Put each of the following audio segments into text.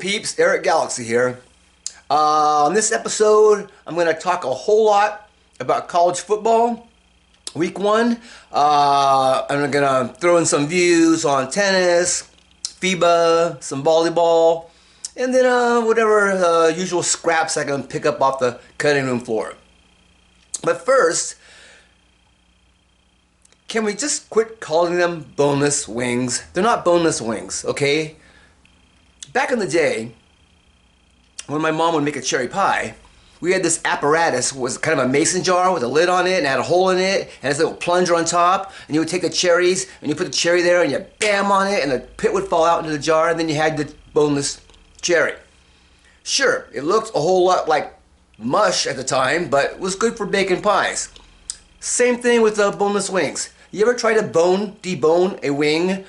peeps, Erik Galaxy here. On this episode, I'm going to talk a whole lot about college football, week one. I'm going to throw in some views on tennis, FIBA, some volleyball, and then whatever usual scraps I can pick up off the cutting room floor. But first, can we just quit calling them boneless wings? They're not boneless wings, okay? Back in the day, when my mom would make a cherry pie, we had this apparatus. It was kind of a mason jar with a lid on it and had a hole in it and this little plunger on top, and you would take the cherries and you put the cherry there and you bam on it and the pit would fall out into the jar, and then you had the boneless cherry. Sure, it looked a whole lot like mush at the time, but it was good for baking pies. Same thing with the boneless wings. You ever try to debone a wing?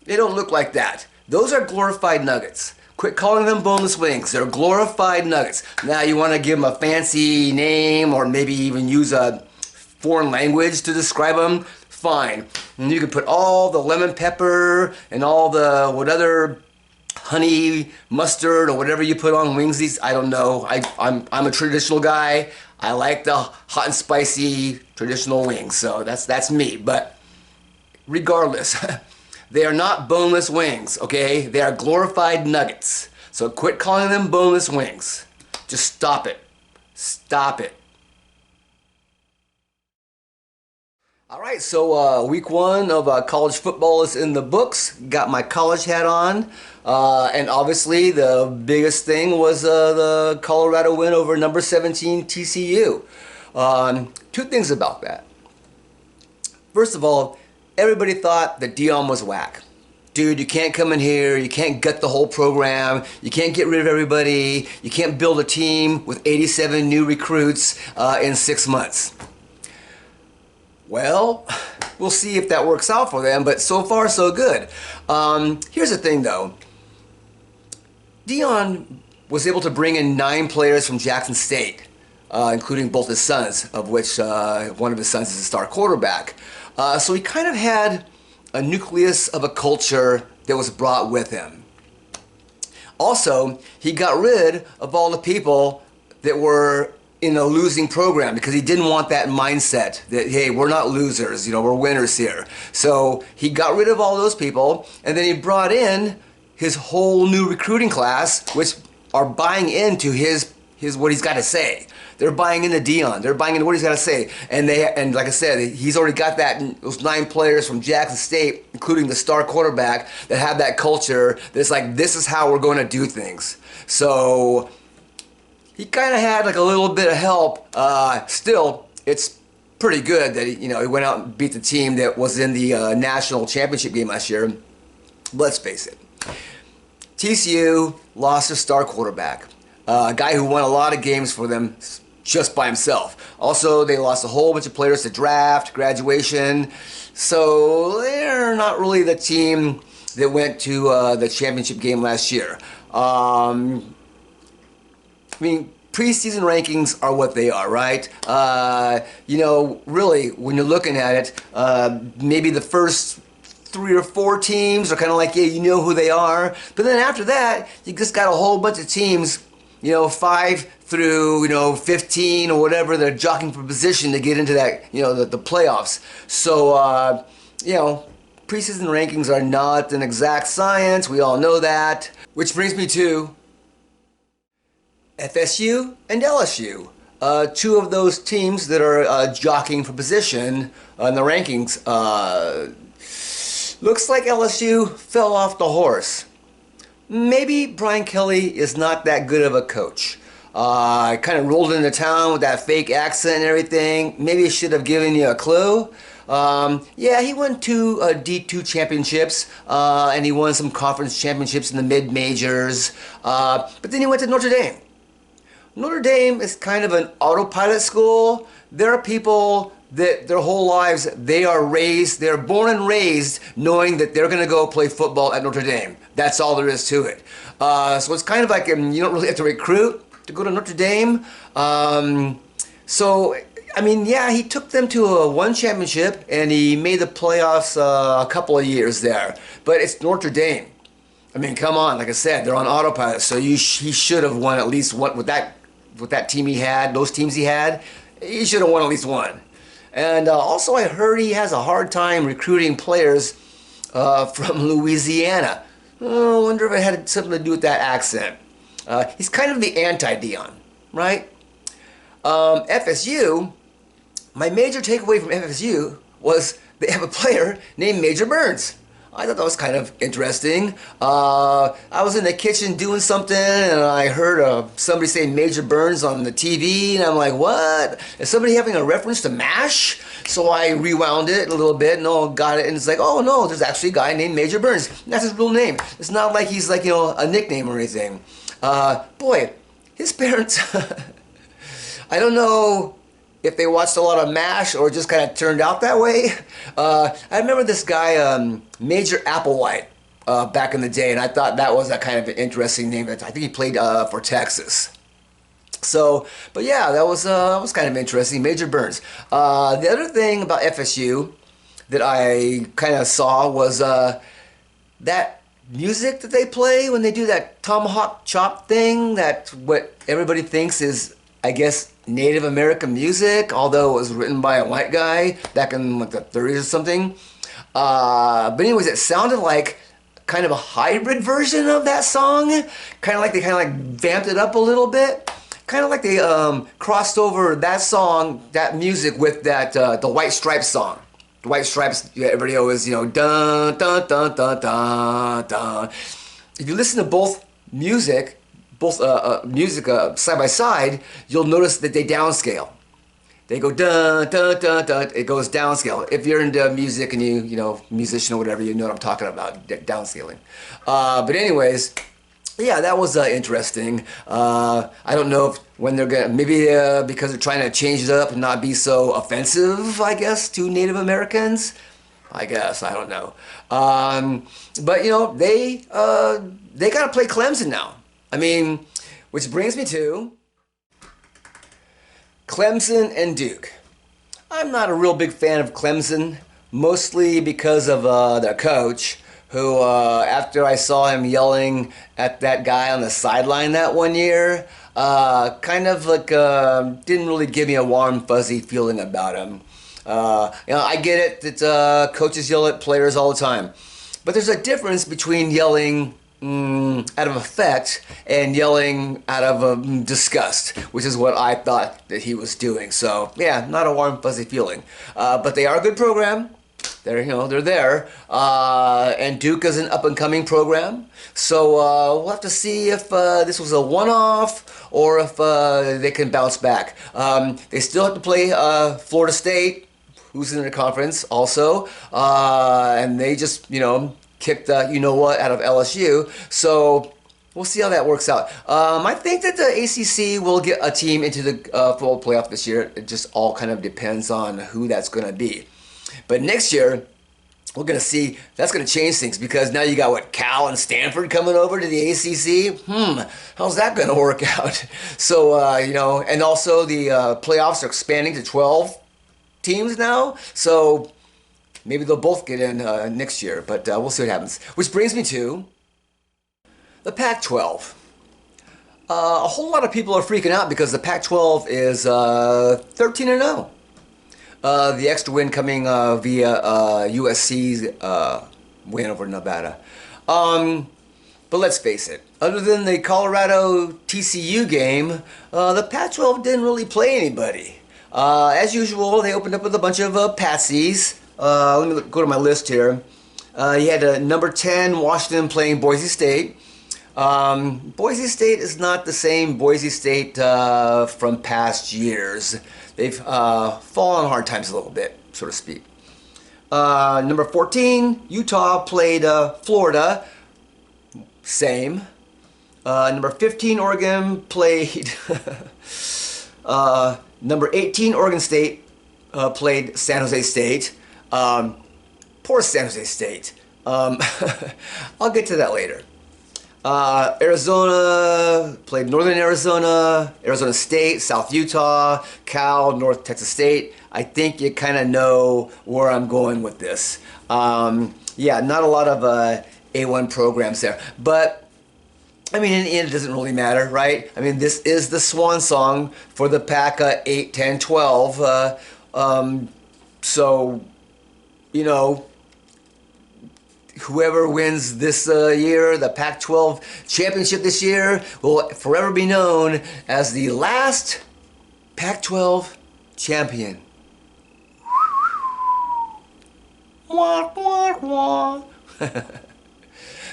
They don't look like that. Those are glorified nuggets. Quit calling them boneless wings. They're glorified nuggets. Now you want to give them a fancy name or maybe even use a foreign language to describe them? Fine. And you can put all the lemon pepper and all the what other honey mustard or whatever you put on wings. These, I don't know. I'm a traditional guy. I like the hot and spicy traditional wings. So that's me. But regardless, they are not boneless wings, okay? They are glorified nuggets. So quit calling them boneless wings. Just stop it. Stop it. All right, so week one of college football is in the books. Got my college hat on. And obviously the biggest thing was the Colorado win over number 17 TCU. Two things about that. First of all, everybody thought that Dion was whack. Dude, you can't come in here, you can't gut the whole program, you can't get rid of everybody, you can't build a team with 87 new recruits in 6 months. Well, we'll see if that works out for them, but so far so good. Here's the thing though. Dion was able to bring in 9 players from Jackson State, including both his sons, of which one of his sons is a star quarterback. So he kind of had a nucleus of a culture that was brought with him. Also, he got rid of all the people that were in a losing program because he didn't want that mindset that, hey, we're not losers, we're winners here. So he got rid of all those people, and then he brought in his whole new recruiting class, which are buying into his what he's got to say. They're buying into Dion. They're buying into what he's got to say. And like I said, he's already got those 9 players from Jackson State, including the star quarterback, that have that culture that's like, this is how we're going to do things. So he kind of had like a little bit of help. Still, it's pretty good that he went out and beat the team that was in the national championship game last year. Let's face it. TCU lost their star quarterback. A guy who won a lot of games for them just by himself. Also, they lost a whole bunch of players to draft, graduation. So they're not really the team that went to the championship game last year. I mean, preseason rankings are what they are, right? Really, when you're looking at it, maybe the first 3 or 4 teams are kind of like, yeah, you know who they are. But then after that, you just got a whole bunch of teams, 5 through, 15 or whatever, they're jockeying for position to get into that, the playoffs. So, preseason rankings are not an exact science. We all know that. Which brings me to FSU and LSU. 2 of those teams that are jockeying for position in the rankings. Looks like LSU fell off the horse. Maybe Brian Kelly is not that good of a coach. Kind of rolled into town with that fake accent and everything. Maybe he should have given you a clue. Yeah, he won 2 D2 championships, and he won some conference championships in the mid-majors. But then he went to Notre Dame. Notre Dame is kind of an autopilot school. There are people that their whole lives, they're born and raised knowing that they're going to go play football at Notre Dame. That's all there is to it. So it's kind of like you don't really have to recruit to go to Notre Dame. So, I mean, yeah, he took them to one championship and he made the playoffs a couple of years there. But it's Notre Dame. I mean, come on. Like I said, they're on autopilot, so he should have won at least one with that team he had, those teams he had. He should have won at least one. And also, I heard he has a hard time recruiting players from Louisiana. I wonder if it had something to do with that accent. He's kind of the anti-Dion, right? FSU, my major takeaway from FSU was they have a player named Major Burns. I thought that was kind of interesting. I was in the kitchen doing something and I heard somebody say Major Burns on the TV and I'm like, what? Is somebody having a reference to MASH? So I rewound it a little bit and got it, and it's like, oh no, there's actually a guy named Major Burns. That's his real name. It's not like he's like, a nickname or anything. Boy, his parents, I don't know if they watched a lot of MASH or just kind of turned out that way. I remember this guy, Major Applewhite, back in the day, and I thought that was a kind of an interesting name. I think he played for Texas. So, but yeah, that was kind of interesting. Major Burns. The other thing about FSU that I kind of saw was that music that they play when they do that tomahawk chop thing. That's what everybody thinks is, I guess, Native American music, although it was written by a white guy back in like the 30s or something. But anyways, it sounded like kind of a hybrid version of that song. Kind of like they vamped it up a little bit. Kind of like they crossed over that song, that music with that the White Stripes song. The White Stripes, everybody always, dun dun dun dun dun dun. If you listen to both music side by side, you'll notice that they downscale. They go dun dun dun dun. It goes downscale. If you're into music and you musician or whatever, you know what I'm talking about, downscaling. But anyways, yeah, that was interesting. I don't know if when they're gonna, maybe because they're trying to change it up and not be so offensive, I guess, to Native Americans. I guess, I don't know. But they gotta play Clemson now. I mean, which brings me to Clemson and Duke. I'm not a real big fan of Clemson, mostly because of their coach, who, after I saw him yelling at that guy on the sideline that one year, kind of like didn't really give me a warm, fuzzy feeling about him. I get it that coaches yell at players all the time, but there's a difference between yelling out of affect and yelling out of disgust, which is what I thought that he was doing. So yeah, not a warm, fuzzy feeling. But they are a good program. They're there, and Duke is an up-and-coming program. So we'll have to see if this was a one-off or if they can bounce back. They still have to play Florida State, who's in the conference also, and they just kicked out of LSU. So we'll see how that works out. I think that the ACC will get a team into the football playoff this year. It just all kind of depends on who that's going to be. But next year, we're going to see, that's going to change things, because now you got, Cal and Stanford coming over to the ACC? How's that going to work out? So, and also the playoffs are expanding to 12 teams now. So maybe they'll both get in next year, but we'll see what happens. Which brings me to the Pac-12. A whole lot of people are freaking out because the Pac-12 is 13-0. The extra win coming via USC's win over Nevada. But let's face it, other than the Colorado TCU game, the Pac-12 didn't really play anybody. As usual, they opened up with a bunch of patsies. Let me go to my list here. You had number 10 Washington playing Boise State. Boise State is not the same Boise State from past years. They've fallen on hard times a little bit, so to speak. Number 14, Utah played Florida. Same. Number 15, Oregon played... number 18, Oregon State played San Jose State. Poor San Jose State. I'll get to that later. Arizona played Northern Arizona, Arizona State, South Utah, Cal, North Texas State. I think you kind of know where I'm going with this. Yeah, not a lot of A1 programs there. But I mean, in the end, it doesn't really matter, right? I mean, this is the swan song for the Pac 8, 10, 12. So, you know, whoever wins this year, the Pac-12 championship this year, will forever be known as the last Pac-12 champion. Wah, wah, wah.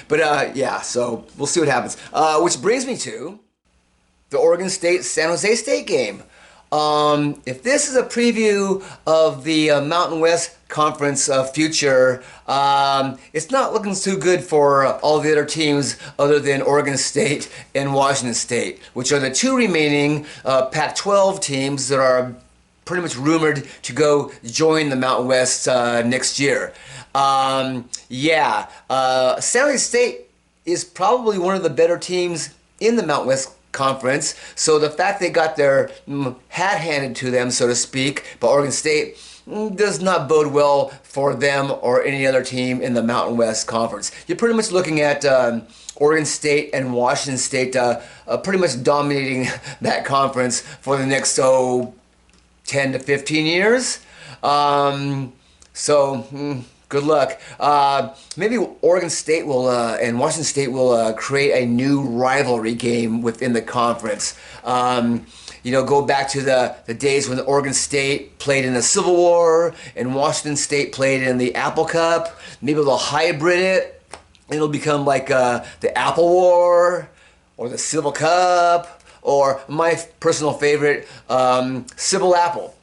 But yeah, so we'll see what happens. Which brings me to the Oregon State-San Jose State game. If this is a preview of the Mountain West Conference future, it's not looking too good for all the other teams other than Oregon State and Washington State, which are the two remaining Pac-12 teams that are pretty much rumored to go join the Mountain West next year. Yeah, San Jose State is probably one of the better teams in the Mountain West Conference, so the fact they got their hat handed to them, so to speak, by Oregon State does not bode well for them or any other team in the Mountain West Conference. You're pretty much looking at Oregon State and Washington State pretty much dominating that conference for the next 10 to 15 years. Good luck. Maybe Oregon State will and Washington State will create a new rivalry game within the conference. You know, go back to the days when Oregon State played in the Civil War and Washington State played in the Apple Cup. Maybe they'll hybrid it. It'll become like the Apple War or the Civil Cup, or my personal favorite, Civil Apple,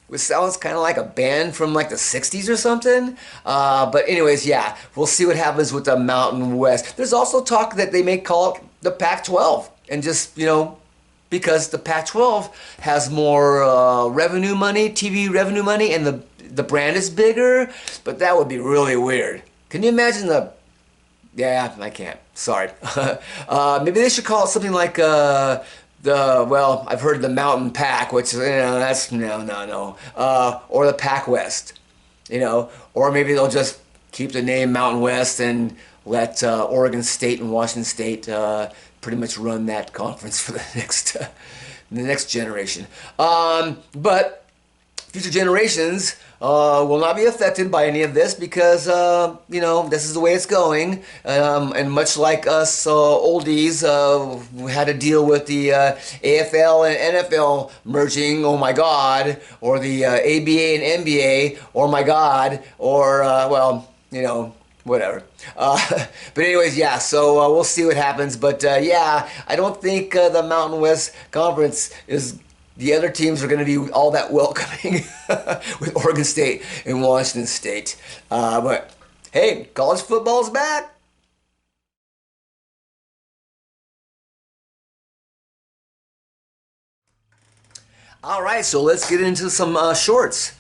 which sounds kind of like a band from like the 60s or something. But anyways, yeah, we'll see what happens with the Mountain West. There's also talk that they may call it the Pac-12, and just, you know, because the Pac-12 has more revenue money, TV revenue money, and the brand is bigger, but that would be really weird. Can you imagine the... Yeah, I can't. Sorry. Maybe they should call it something like... well, I've heard the Mountain Pack, which, you know, that's, no. Or the Pac West, you know, or maybe they'll just keep the name Mountain West and let Oregon State and Washington State pretty much run that conference for the next generation. But future generations will not be affected by any of this because, you know, this is the way it's going. And much like us oldies, we had to deal with the AFL and NFL merging, oh my God, or the ABA and NBA, oh my God, or, well, you know, whatever. But anyways, yeah, so we'll see what happens. But yeah, I don't think the Mountain West Conference is... The other teams are going to be all that welcoming with Oregon State and Washington State. But hey, college football's back. All right, so let's get into some shorts.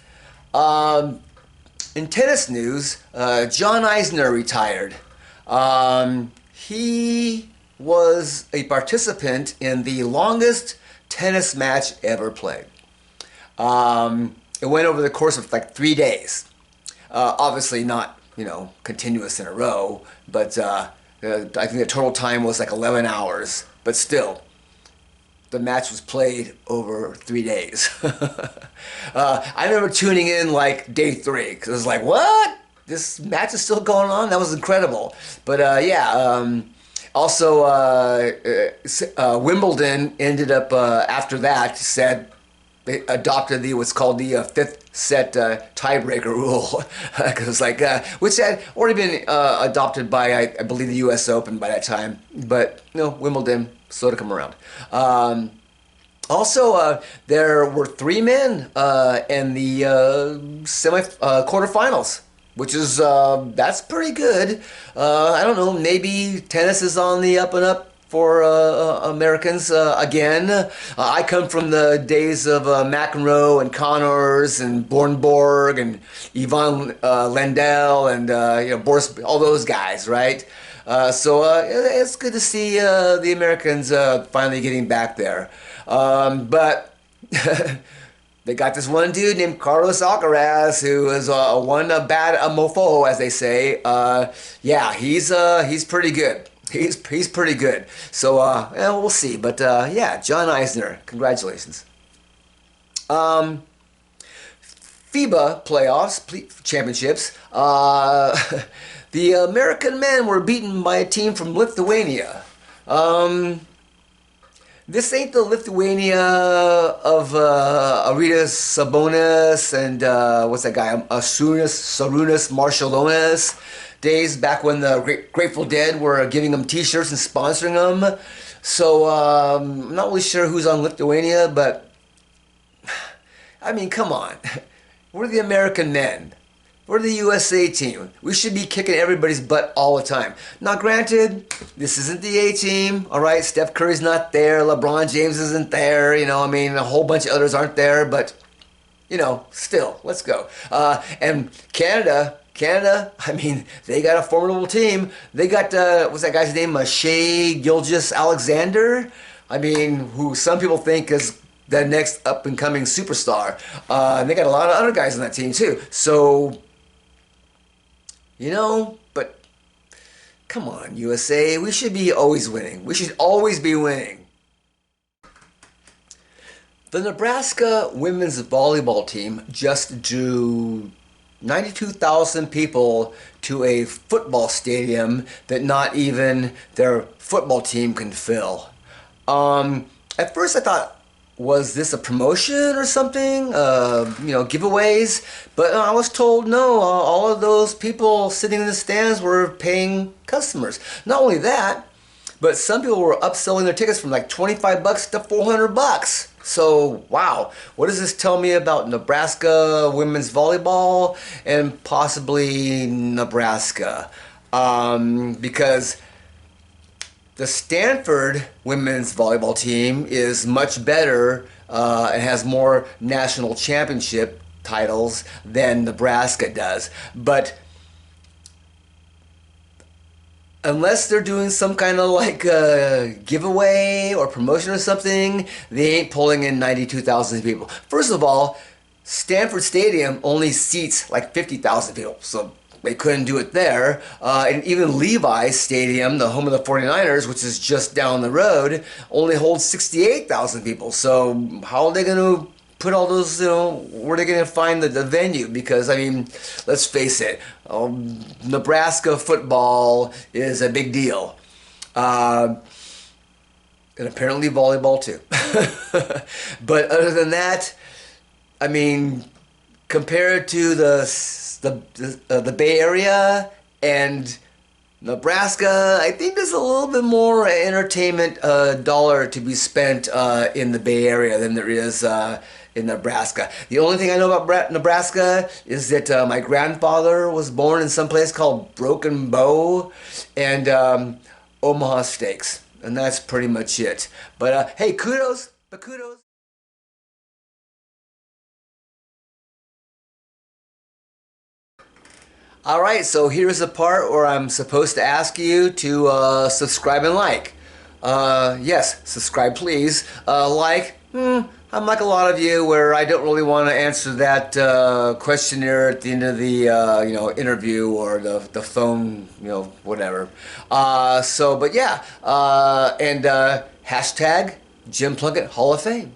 In tennis news, John Isner retired. He was a participant in the longest tennis match ever played. It went over the course of like 3 days. Obviously not, you know, continuous in a row, but I think the total time was like 11 hours. But still, the match was played over 3 days. I remember tuning in like day 3 because I was like, what? This match is still going on? That was incredible. But yeah, also, Wimbledon ended up, after that, said they adopted what's called the fifth set tiebreaker rule. Because it's like, which had already been adopted by, I believe, the U.S. Open by that time. But, you know, Wimbledon, slow to come around. Also, there were 3 men in the quarterfinals, which is, that's pretty good. I don't know, maybe tennis is on the up and up for Americans again. I come from the days of McEnroe and Connors and Bornborg and Yvonne Lendl and you know, Boris, all those guys, right? So it's good to see the Americans finally getting back there. But They got this one dude named Carlos Alcaraz who is one bad mofo, as they say. Yeah, he's pretty good. He's pretty good. So yeah, we'll see. But yeah, John Eisner, congratulations. FIBA playoffs, championships. The American men were beaten by a team from Lithuania. This ain't the Lithuania of Aritas Sabonis and what's that guy? Sarunas Marshalonis days back when the Grateful Dead were giving them T-shirts and sponsoring them. So I'm not really sure who's on Lithuania, but I mean, come on. We're the American men. We're the USA team. We should be kicking everybody's butt all the time. Now, granted, this isn't the A team, all right? Steph Curry's not there. LeBron James isn't there. You know, I mean, a whole bunch of others aren't there, but, you know, still, let's go. And Canada, I mean, they got a formidable team. They got, what's that guy's name? Shai Gilgeous-Alexander? I mean, who some people think is the next up-and-coming superstar. And they got a lot of other guys on that team, too. So, you know, but come on, USA. We should be always winning. We should always be winning. The Nebraska women's volleyball team just drew 92,000 people to a football stadium that not even their football team can fill. At first I thought, was this a promotion or something? You know, giveaways? But I was told no, all of those people sitting in the stands were paying customers. Not only that, but some people were upselling their tickets from like 25 bucks to 400 bucks. So, wow, what does this tell me about Nebraska women's volleyball and possibly Nebraska? Because the Stanford women's volleyball team is much better and has more national championship titles than Nebraska does. But unless they're doing some kind of like giveaway or promotion or something, they ain't pulling in 92,000 people. First of all, Stanford Stadium only seats like 50,000 people. So they couldn't do it there. And even Levi's Stadium, the home of the 49ers, which is just down the road, only holds 68,000 people. So how are they going to put all those, you know, where are they going to find the venue? Because, I mean, let's face it, Nebraska football is a big deal. And apparently volleyball too. But other than that, I mean, compared to the Bay Area and Nebraska, I think there's a little bit more entertainment dollar to be spent in the Bay Area than there is in Nebraska. The only thing I know about Nebraska is that my grandfather was born in some place called Broken Bow and Omaha Steaks, and that's pretty much it. But hey, kudos. Alright, so here's the part where I'm supposed to ask you to subscribe and like. Yes, subscribe please. I'm like a lot of you where I don't really want to answer that questionnaire at the end of the you know, interview or the phone, you know, whatever. But yeah, and hashtag Jim Plunkett Hall of Fame.